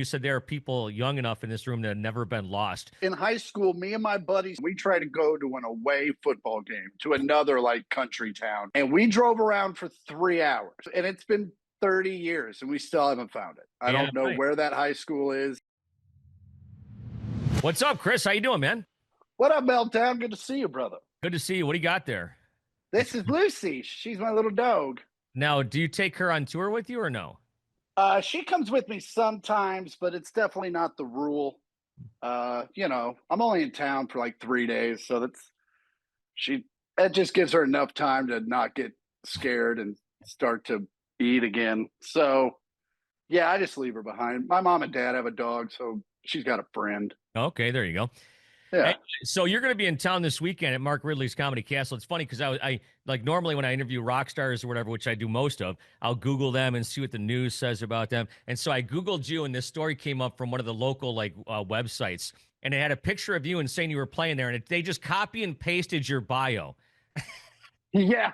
you said there are people young enough in this room that have never been lost. In high school, me and my buddies, we tried to go to an away football game to another like country town. And we drove around for 3 hours. And it's been 30 years and we still haven't found it. I Yeah, don't know right. where that high school is. What's up, Chris? How you doing, man? What up, Meltdown? Good to see you, brother. Good to see you. What do you got there? This is Lucy. She's my little dog. Now, do you take her on tour with you or no? She comes with me sometimes, but it's definitely not the rule. I'm only in town for like 3 days, so that just gives her enough time to not get scared and start to eat again. So yeah, I just leave her behind. My mom and dad have a dog, so she's got a friend. Okay, there you go. Yeah. Hey, so you're going to be in town this weekend at Mark Ridley's Comedy Castle. It's funny because I like normally when I interview rock stars or whatever, which I do most of, I'll Google them and see what the news says about them. And so I Googled you, and this story came up from one of the local websites, and it had a picture of you and saying you were playing there, and they just copy and pasted your bio. Yeah.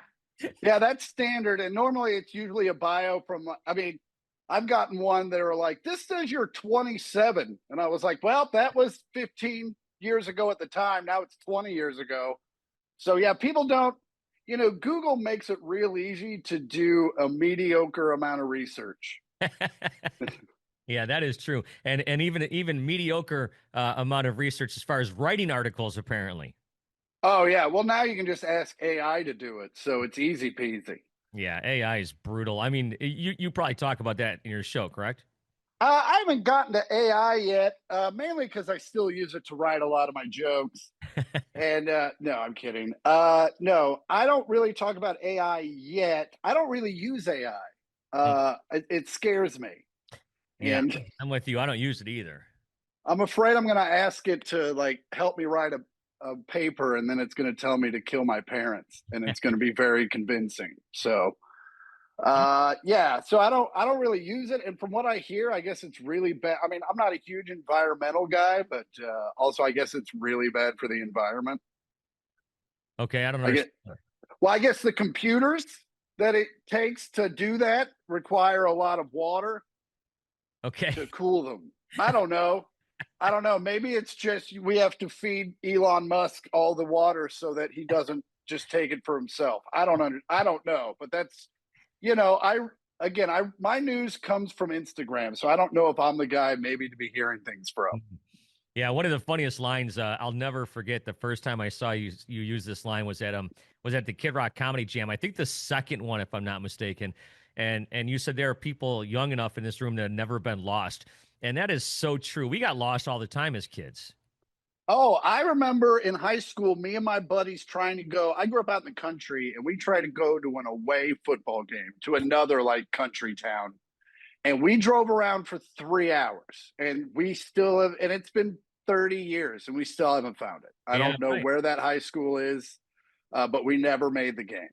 Yeah, that's standard. And normally it's usually a bio from, I've gotten one that are like, this says you're 27. And I was like, well, that was 15 years ago at the time. Now it's 20 years ago. So yeah, people don't, Google makes it real easy to do a mediocre amount of research. Yeah, that is true. And even mediocre amount of research as far as writing articles, apparently. Oh yeah. Well, now you can just ask AI to do it. So it's easy peasy. Yeah, AI is brutal. I mean, you probably talk about that in your show, correct? I haven't gotten to AI yet, mainly because I still use it to write a lot of my jokes. And no, I'm kidding. No, I don't really talk about AI yet. I don't really use AI. It scares me. Yeah, And I'm with you. I don't use it either. I'm afraid I'm going to ask it to like help me write a paper, and then it's going to tell me to kill my parents, and it's going to be very convincing. So yeah, so I don't really use it, and from what I hear, I guess it's really bad. I mean, I'm not a huge environmental guy, but also I guess it's really bad for the environment. Okay, I don't I get understand. Well, I guess the computers that it takes to do that require a lot of water Okay. to cool them. I don't know. I don't know. Maybe it's just we have to feed Elon Musk all the water so that he doesn't just take it for himself. I don't know, but that's my news comes from Instagram, so I don't know if I'm the guy maybe to be hearing things from. Yeah, one of the funniest lines I'll never forget. The first time I saw you use this line was at the Kid Rock Comedy Jam. I think the second one, if I'm not mistaken. And you said there are people young enough in this room that have never been lost, and that is so true. We got lost all the time as kids. Oh, I remember in high school, me and my buddies trying to go. I grew up out in the country, and we tried to go to an away football game to another like country town. And we drove around for 3 hours, and we still have, and it's been 30 years, and we still haven't found it. I Yeah, don't know right. where that high school is, but we never made the game.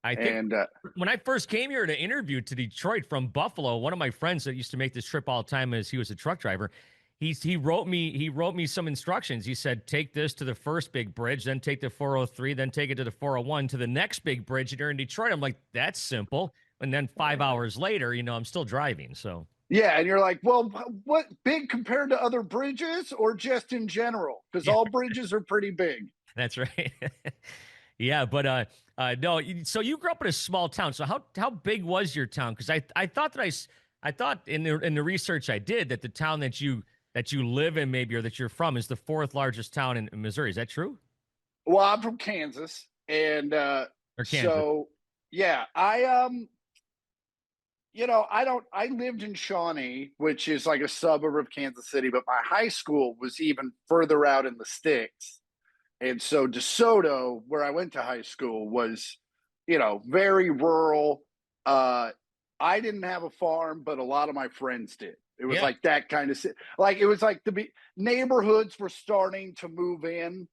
I think And when I first came here to interview to Detroit from Buffalo, one of my friends that used to make this trip all the time as he was a truck driver, he wrote me some instructions. He said, take this to the first big bridge, then take the 403, then take it to the 401 to the next big bridge. And you're in Detroit. I'm like, that's simple. And then 5 hours later, I'm still driving. So yeah, and you're like, well, what big compared to other bridges or just in general? Because yeah, all bridges are pretty big. that's right. Yeah, but no. So you grew up in a small town. So how big was your town? Because I thought I thought in the research I did that the town that you live in maybe or that you're from is the fourth largest town in Missouri. Is that true? Well, I'm from Kansas, and Or Kansas? so yeah, I lived in Shawnee, which is like a suburb of Kansas City, but my high school was even further out in the sticks. And so DeSoto, where I went to high school, was, very rural. I didn't have a farm, but a lot of my friends did. It was Yeah. like that kind of like it was like neighborhoods were starting to move in,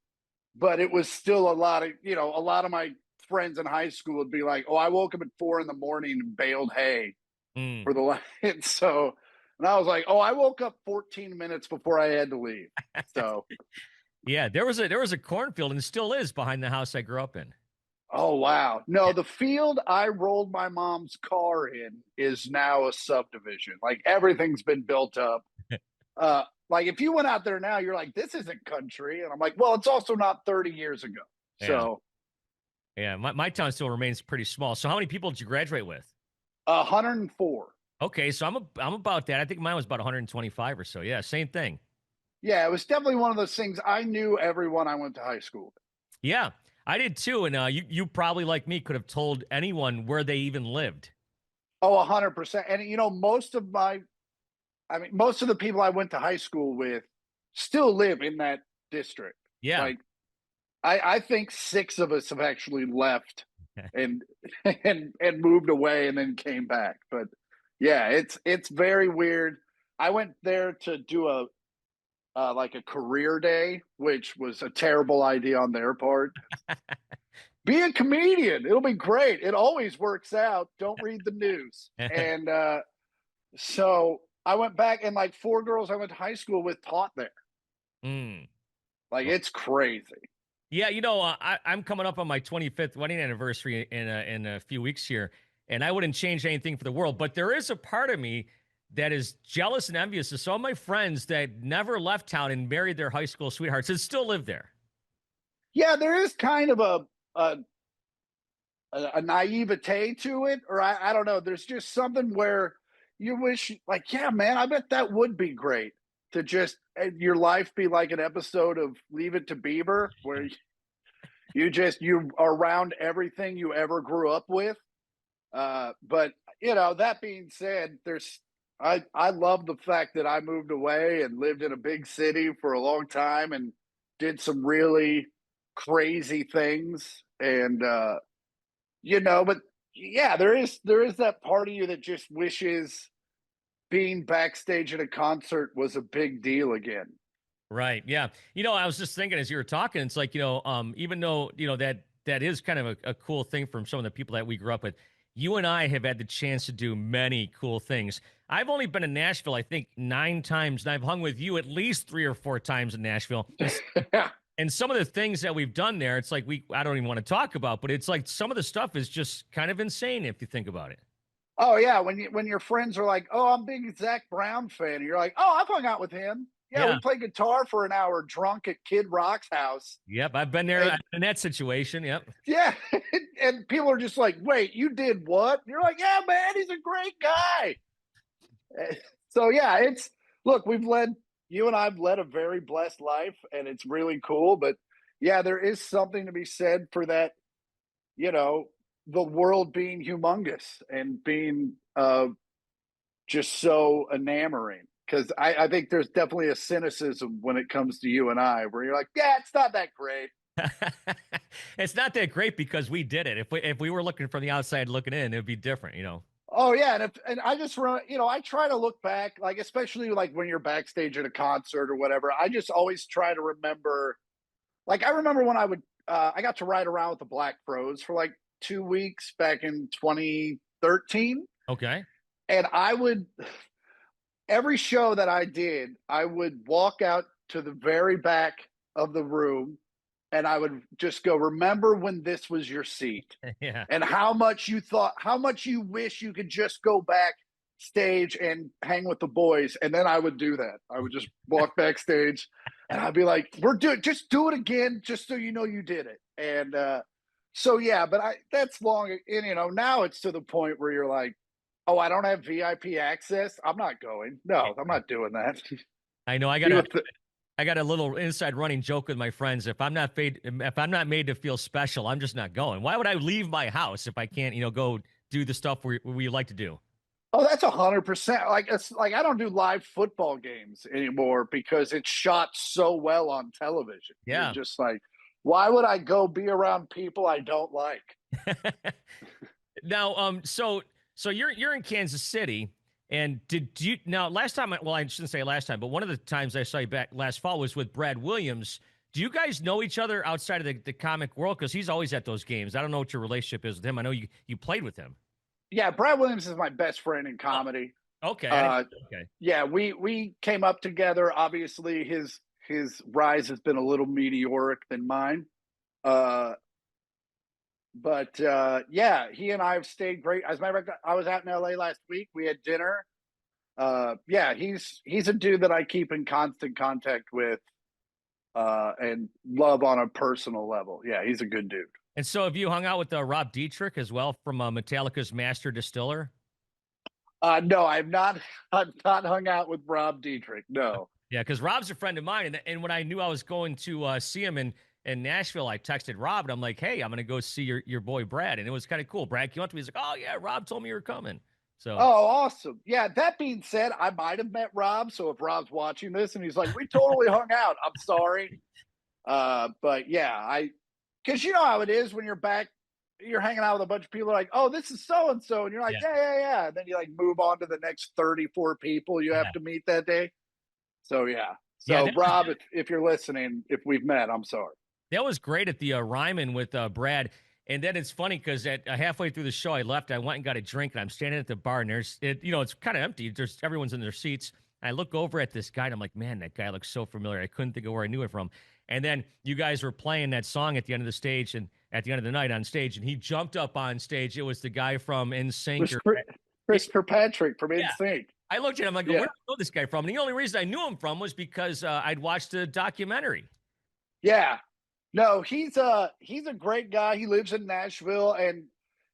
but it was still a lot of my friends in high school would be like, "Oh, I woke up at 4 a.m. and baled hay Mm. for the light." So, and I was like, "Oh, I woke up 14 minutes before I had to leave." So, Yeah, there was a cornfield and still is behind the house I grew up in. oh wow, no, the field I rolled my mom's car in is now a subdivision. Like everything's been built up. Like if you went out there now, you're like, this isn't country. And I'm like, well, it's also not 30 years ago. Yeah. So Yeah. My town still remains pretty small. So how many people did you graduate with? 104. Okay, so I'm about that. I think mine was about 125 or so. Yeah, same thing. Yeah, it was definitely one of those things. I knew everyone I went to high school with. Yeah, I did too. And you probably like me could have told anyone where they even lived. Oh, 100%. And most of the people I went to high school with still live in that district. Yeah. Like I think six of us have actually left and and moved away and then came back. But yeah, it's very weird. I went there to do a like a career day, which was a terrible idea on their part. Be a comedian; it'll be great. It always works out. Don't read the news. And so I went back, and like four girls I went to high school with taught there. Mm. Like it's crazy. Yeah, I'm coming up on my 25th wedding anniversary in a few weeks here, and I wouldn't change anything for the world. But there is a part of me that is jealous and envious of some of my friends that never left town and married their high school sweethearts and still live there. Yeah, there is kind of a a naivete to it, or I don't know. There's just something where you wish, like, yeah, man, I bet that would be great to just your life be like an episode of Leave It to Beaver, where you are around everything you ever grew up with. But that being said, I love the fact that I moved away and lived in a big city for a long time and did some really crazy things and but yeah, there is that part of you that just wishes being backstage at a concert was a big deal again. Right. Yeah. I was just thinking as you were talking, it's like, even though, that is kind of a cool thing from some of the people that we grew up with, you and I have had the chance to do many cool things. I've only been in Nashville, I think, 9 times, and I've hung with you at least 3 or 4 times in Nashville. And some of the things that we've done there, it's like I don't even want to talk about, but it's like some of the stuff is just kind of insane if you think about it. Oh yeah, when your friends are like, "Oh, I'm a big Zach Brown fan," and you're like, "Oh, I've hung out with him. Yeah, Yeah. we played guitar for an hour drunk at Kid Rock's house." Yep. I've been there And in that situation. Yep. yeah, and people are just like, "Wait, you did what?" And you're like, "Yeah, man, he's a great guy." So yeah, it's look, you and I've led a very blessed life, and it's really cool. But yeah, there is something to be said for that. You know, the world being humongous and being just so enamoring. Because I think there's definitely a cynicism when it comes to you and I, where you're like, yeah, it's not that great. It's not that great because we did it. If we were looking from the outside looking in, it would be different. Oh yeah, and I just I try to look back, like especially like when you're backstage at a concert or whatever. I just always try to remember. Like I remember when I got to ride around with the Black Pros for like 2 weeks back in 2013, Okay. and every show that I did, I would walk out to the very back of the room and I would just go, remember when this was your seat Yeah. and how much you wish you could just go backstage and hang with the boys. And then I would do that. I would just walk backstage and I'd be like, just do it again, just so you know you did it. And so, yeah, but that's long. And, now it's to the point where you're like, oh, I don't have VIP access. I'm not going. No, I'm not doing that. I know. I got a little inside running joke with my friends. If I'm not made to feel special, I'm just not going. Why would I leave my house if I can't, go do the stuff we like to do? Oh, that's 100%. Like it's like I don't do live football games anymore because it's shot so well on television. You're Yeah. just like, why would I go be around people I don't like? Now, so you're in Kansas City, and did you now last time? Well, I shouldn't say last time, but one of the times I saw you back last fall was with Brad Williams. Do you guys know each other outside of the comic world? Because he's always at those games. I don't know what your relationship is with him. I know you played with him. Yeah, Brad Williams is my best friend in comedy. Okay. Okay. Yeah, we came up together. Obviously, his rise has been a little meteoric than mine. Uh, but yeah, he and I have stayed great. As a matter of fact, I was out in LA last week. We had dinner. Yeah, he's a dude that I keep in constant contact with, and love on a personal level. Yeah, he's a good dude. And so have you hung out with Rob Dietrich as well from Metallica's Master Distiller? No, I've not. I've not hung out with Rob Dietrich. No. Yeah, because Rob's a friend of mine, and when I knew I was going to see him in Nashville, I texted Rob and I'm like, "Hey, I'm gonna go see your boy Brad," and it was kind of cool. Brad came up to me, he's like, "Oh yeah, Rob told me you were coming." So Oh, awesome. Yeah. That being said, I might have met Rob. So if Rob's watching this and he's like, "We totally hung out," I'm sorry. But yeah, because you know how it is when you're back, you're hanging out with a bunch of people like, "Oh, this is so and so," and you're like, yeah, "Yeah, yeah, yeah." And then you like move on to the next 34 people you have yeah, to meet that day. So yeah. yeah. So Rob, if you're listening, if we've met, I'm sorry. That was great at the Ryman with Brad. And then it's funny because at halfway through the show, I left. I went and got a drink, and I'm standing at the bar, and it's kind of empty. There's everyone's in their seats. I look over at this guy, and I'm like, man, that guy looks so familiar. I couldn't think of where I knew it from. And then you guys were playing that song at the end of the stage, and at the end of the night on stage, and he jumped up on stage. It was the guy from NSYNC. Chris, Or Chris Kirkpatrick from yeah, InSync. I looked at him. I go, where Yeah. do I know this guy from? And the only reason I knew him from was because I'd watched the documentary. Yeah. No, he's a great guy. He lives in Nashville, and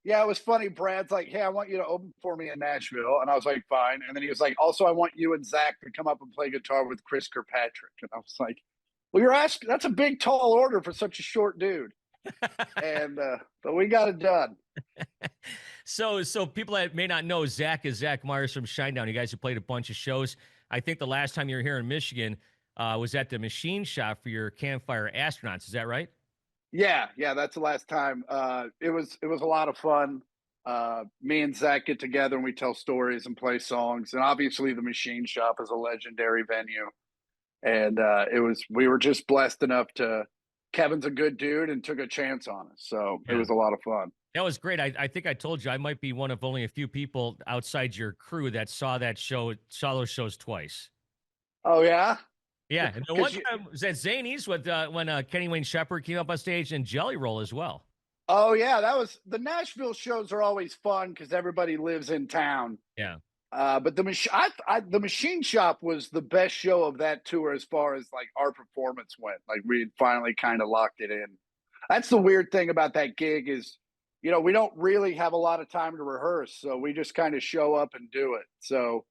yeah, it was funny. Brad's like, "Hey, I want you to open for me in Nashville," and I was like, "Fine." And then he was like, "Also, I want you and Zach to come up and play guitar with Chris Kirkpatrick," and I was like, "Well, you're asking. That's a big, tall order for such a short dude." And but we got it done. So people that may not know, Zach is Zach Myers from Shinedown. You guys have played a bunch of shows. I think the last time you were here in Michigan was at the Machine Shop for your Campfire Astronauts. Is that right? Yeah, yeah, that's the last time. It was a lot of fun. Me and Zach get together and we tell stories and play songs. And obviously, the Machine Shop is a legendary venue. And it was we were just blessed enough to. Kevin's a good dude and took a chance on us, so it Yeah. was a lot of fun. That was great. I think I told you I might be one of only a few people outside your crew that saw those shows twice. Oh yeah, Yeah. And the one because you. time was at Zanies with when Kenny Wayne Shepherd came up on stage and Jelly Roll as well. Oh yeah, that was the Nashville shows are always fun because everybody lives in town. Yeah. But the Machine Shop was the best show of that tour as far as like our performance went. Like we had finally kind of locked it in. That's the weird thing about that gig is, we don't really have a lot of time to rehearse, so we just kind of show up and do it. So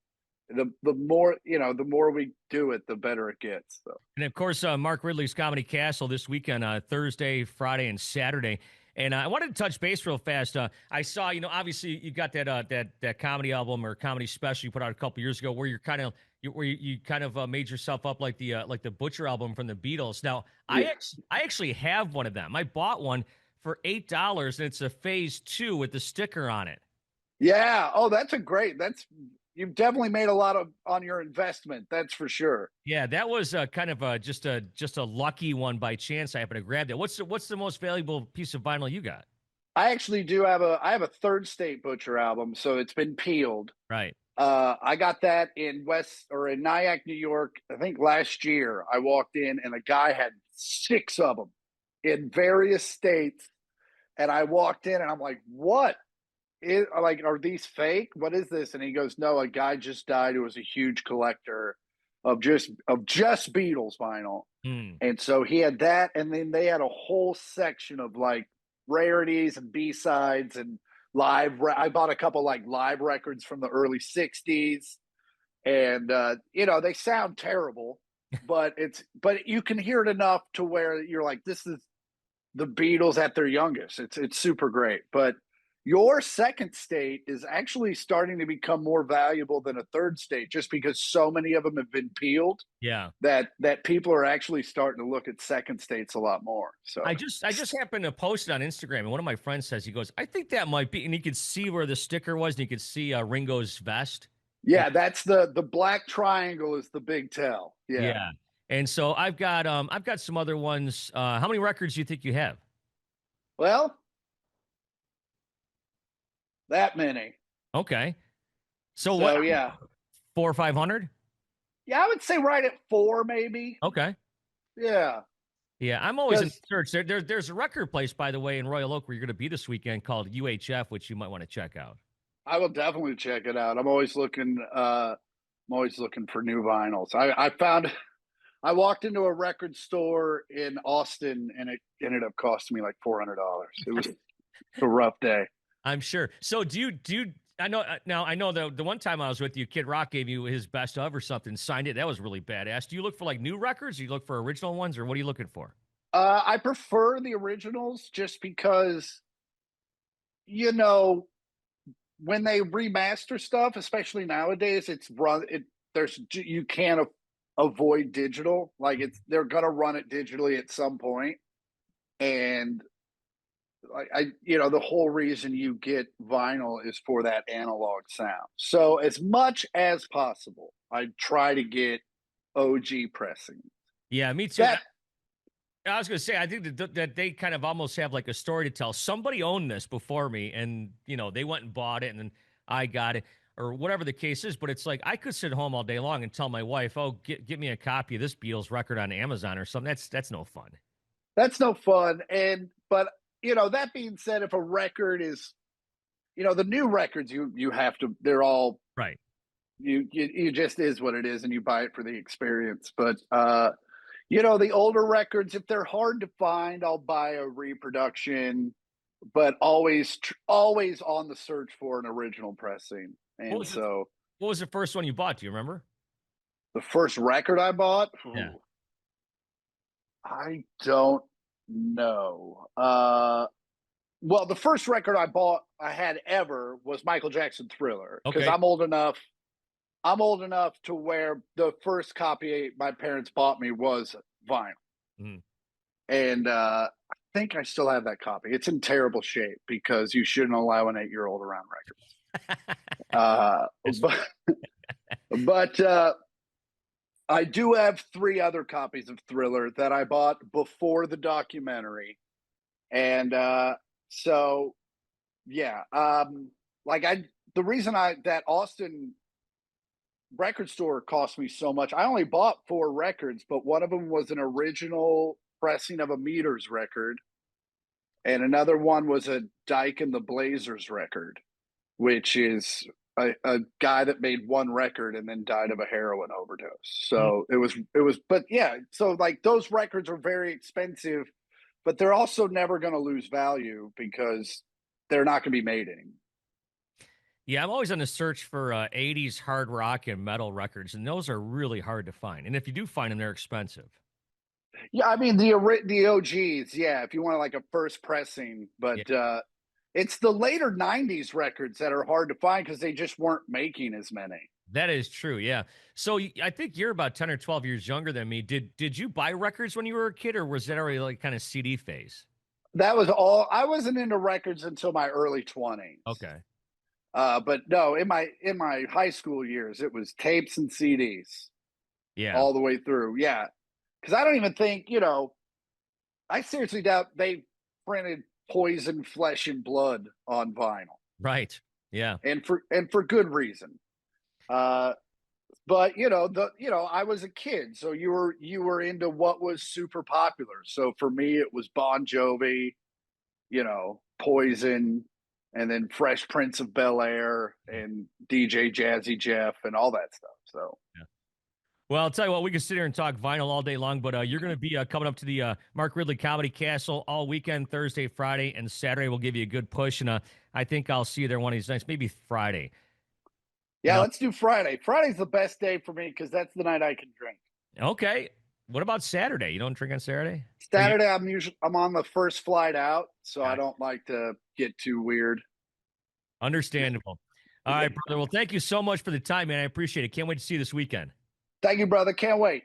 the more the more we do it, the better it gets. So. And of course, Mark Ridley's Comedy Castle this weekend, Thursday, Friday, and Saturday. And I wanted to touch base real fast. I saw, obviously you got that comedy album or comedy special you put out a couple years ago, where you kind of made yourself up like the Butcher album from the Beatles. Now, Yeah. I actually have one of them. I bought one for $8, and it's a Phase 2 with the sticker on it. Yeah. Oh, that's you've definitely made a lot of on your investment. That's for sure. Yeah, that was kind of just a lucky one by chance. I happened to grab that. What's the most valuable piece of vinyl you got? I actually do have I have a Third State Butcher album, so it's been peeled. Right. I got that in Nyack, New York. I think last year I walked in and a guy had 6 of them in various states, and I walked in and I'm like, "What? Are these fake? What is this?" And he goes, "No, a guy just died who was a huge collector of just Beatles vinyl." Hmm. And so he had that, and then they had a whole section of like rarities and B-sides and I bought a couple like live records from the early 60s, and they sound terrible, but you can hear it enough to where you're like, this is the Beatles at their youngest. It's super great. But your Second State is actually starting to become more valuable than a Third State, just because so many of them have been peeled Yeah. that people are actually starting to look at Second States a lot more. So I just happened to post it on Instagram, and one of my friends says, he goes, I think that might be, and you could see where the sticker was, and you could see Ringo's vest. yeah, that's the black triangle is the big tell. Yeah. Yeah. And so I've got some other ones. How many records do you think you have? Well, that many. Okay. So So what? yeah. 400 or 500? Yeah, I would say right at 4 maybe. Okay. Yeah. Yeah, I'm always in 'Cause search. There's a record place, by the way, in Royal Oak where you're going to be this weekend called UHF, which you might want to check out. I will definitely check it out. I'm always looking I'm always looking for new vinyls. I found I walked into a record store in Austin and it ended up costing me like $400. It was a rough day. I'm sure. So I know now. I know the one time I was with you, Kid Rock gave you his best of or something, signed it. That was really badass. Do you look for like new records? Do you look for original ones, or what are you looking for? I prefer the originals just because, you know, when they remaster stuff, especially nowadays, there's you can't avoid digital. Like they're gonna run it digitally at some point, and the whole reason you get vinyl is for that analog sound. So as much as possible, I try to get OG pressing. Yeah, me too. That I was going to say, I think that they kind of almost have like a story to tell. Somebody owned this before me, and they went and bought it, and then I got it, or whatever the case is. But it's like I could sit home all day long and tell my wife, "Oh, get me a copy of this Beatles record on Amazon or something." That's no fun. that's no fun. But that being said, if a record is, the new records, you have to, they're all, Right. you just is what it is, and you buy it for the experience. But the older records, if they're hard to find, I'll buy a reproduction, but always on the search for an original pressing. What And was the so What was the first one you bought? Do you remember? the first record I bought, Yeah. I don't know. Well, the first record I had ever was Michael Jackson Thriller, because Okay. I'm old enough to where the first copy my parents bought me was vinyl. Mhm. And I think I still have that copy. It's in terrible shape because you shouldn't allow an 8-year-old around records. That's But I do have 3 other copies of Thriller that I bought before the documentary, and so yeah, like the reason that Austin record store cost me so much. I only bought 4 records, but one of them was an original pressing of a Meters record, and another one was a Dyke and the Blazers record, which is a guy that made one record and then died of a heroin overdose. mm. So but yeah, so like those records are very expensive, but they're also never going to lose value because they're not going to be made anymore. Yeah, I'm always on the search for 80s hard rock and metal records, and those are really hard to find. And if you do find them, they're expensive. Yeah, I mean the OGs, yeah, if you want like a first pressing, Yeah, but it's the later '90s records that are hard to find because they just weren't making as many. that is true. Yeah. So I think you're about 10 or 12 years younger than me. Did you buy records when you were a kid, or was that already like kind of CD phase? That was all. I wasn't into records until my early 20s. Okay. But no, in my high school years, it was tapes and CDs Yeah. all the way through. Yeah, because I don't even think I seriously doubt they printed Poison, Flesh and Blood on vinyl, Right. Yeah. and for good reason. Uh, but I was a kid, so you were into what was super popular. So for me, it was Bon Jovi, Poison, and then Fresh Prince of Bel-Air and DJ Jazzy Jeff and all that stuff. So Yeah. Well, I'll tell you what, we can sit here and talk vinyl all day long, but you're going to be coming up to the Mark Ridley Comedy Castle all weekend, Thursday, Friday, and Saturday. We'll give you a good push, and I think I'll see you there one of these nights, maybe Friday. yeah, let's do Friday. Friday's the best day for me because that's the night I can drink. Okay. What about Saturday? You don't drink on Saturday? Or you Saturday, I'm on the first flight out, so I got don't like to get too weird. understandable. All right, brother. Well, thank you so much for the time, man. I appreciate it. Can't wait to see you this weekend. Thank you, brother. Can't wait.